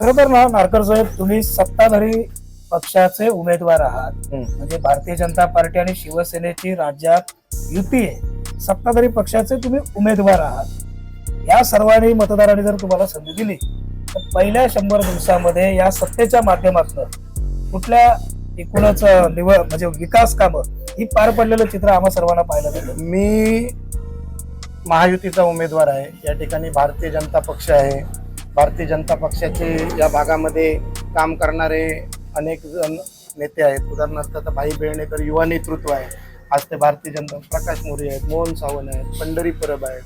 खरं तर ना नारकर साहेब, तुम्ही सत्ताधारी पक्षाचे उमेदवार आहात. म्हणजे भारतीय जनता पार्टी आणि शिवसेनेची राज्यात युती आहे, सत्ताधारी पक्षाचे तुम्ही उमेदवार आहात. या सर्वांनी मतदारांनी जर तुम्हाला संधी दिली तर पहिल्या 100 दिवसामध्ये या सत्तेच्या माध्यमातून कुठल्या एकूणच म्हणजे विकास कामं ही पार पडलेलं चित्र आम्हा सर्वांना पाहायला मिळतं. मी महायुतीचा उमेदवार आहे. या ठिकाणी भारतीय जनता पक्ष आहे. भारतीय जनता पक्षाचे या भागामध्ये काम करणारे अनेक जण नेते आहेत. उदाहरणार्थ आता भाई बेळणेकर युवा नेतृत्व आहे. आज ते भारतीय जनता, प्रकाश मोरे आहेत, मोहन सावंत आहेत, पंढरी परब आहेत,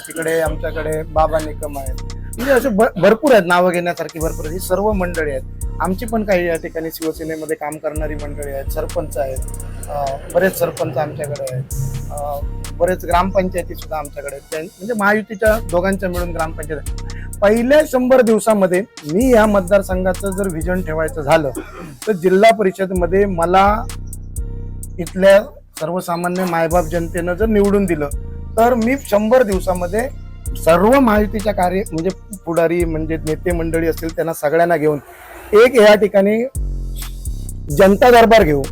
तिकडे आमच्याकडे बाबा निकम आहेत. म्हणजे असे भरपूर आहेत, नावं घेण्यासारखी भरपूर आहेत. ही सर्व मंडळी आहेत. आमची पण काही या ठिकाणी शिवसेनेमध्ये काम करणारी मंडळी आहेत. सरपंच आहेत, बरेच सरपंच आमच्याकडे आहेत, बरेच ग्रामपंचायती सुद्धा आमच्याकडे आहेत. म्हणजे महायुतीच्या दोघांच्या मिळून ग्रामपंचायत. पहिल्या 100 दिवसामध्ये मी या मतदारसंघाचं जर व्हिजन ठेवायचं झालं तर जिल्हा परिषदमध्ये मला इथल्या सर्वसामान्य मायबाप जनतेनं जर निवडून दिलं तर मी 100 दिवसामध्ये सर्व महायुतीच्या कार्य म्हणजे पुढारी म्हणजे नेते मंडळी असतील त्यांना सगळ्यांना घेऊन एक या ठिकाणी जनता दरबार घेऊ.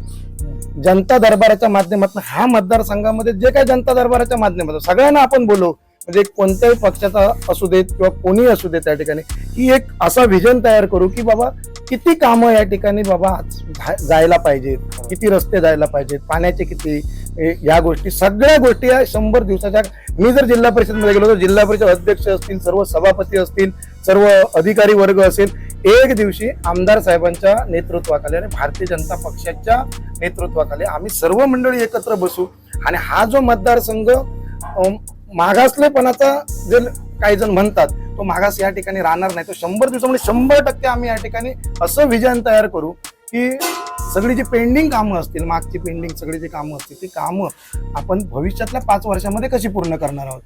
जनता दरबाराच्या माध्यमातून ह्या मतदारसंघामध्ये जे काही जनता दरबाराच्या माध्यमातून सगळ्यांना आपण बोलू, म्हणजे कोणत्याही पक्षाचा असू देत किंवा कोणी असू देत, त्या ठिकाणी की एक असा व्हिजन तयार करू की बाबा किती कामं या ठिकाणी बाबा जायला पाहिजेत, किती रस्ते जायला पाहिजेत, पाण्याचे किती, या गोष्टी सगळ्या गोष्टी या 100 दिवसाच्या. मी जर जिल्हा परिषदमध्ये गेलो तर जिल्हा परिषद अध्यक्ष असतील, सर्व सभापती असतील, सर्व अधिकारी वर्ग असेल, एक दिवशी आमदार साहेबांच्या नेतृत्वाखाली आणि भारतीय जनता पक्षाच्या नेतृत्वाखाली आम्ही सर्व मंडळी एकत्र बसू आणि हा जो मतदारसंघ मागासलेपणाचा जे काही जण म्हणतात तो मागास या ठिकाणी राहणार नाही. तो 100 दिवसामध्ये 100% आम्ही या ठिकाणी असं विजन तयार करू की सगळी जी पेंडिंग कामं असतील, मागची पेंडिंग सगळी जी कामं असतील ती कामं आपण भविष्यातल्या 5 वर्षामध्ये कशी पूर्ण करणार आहोत.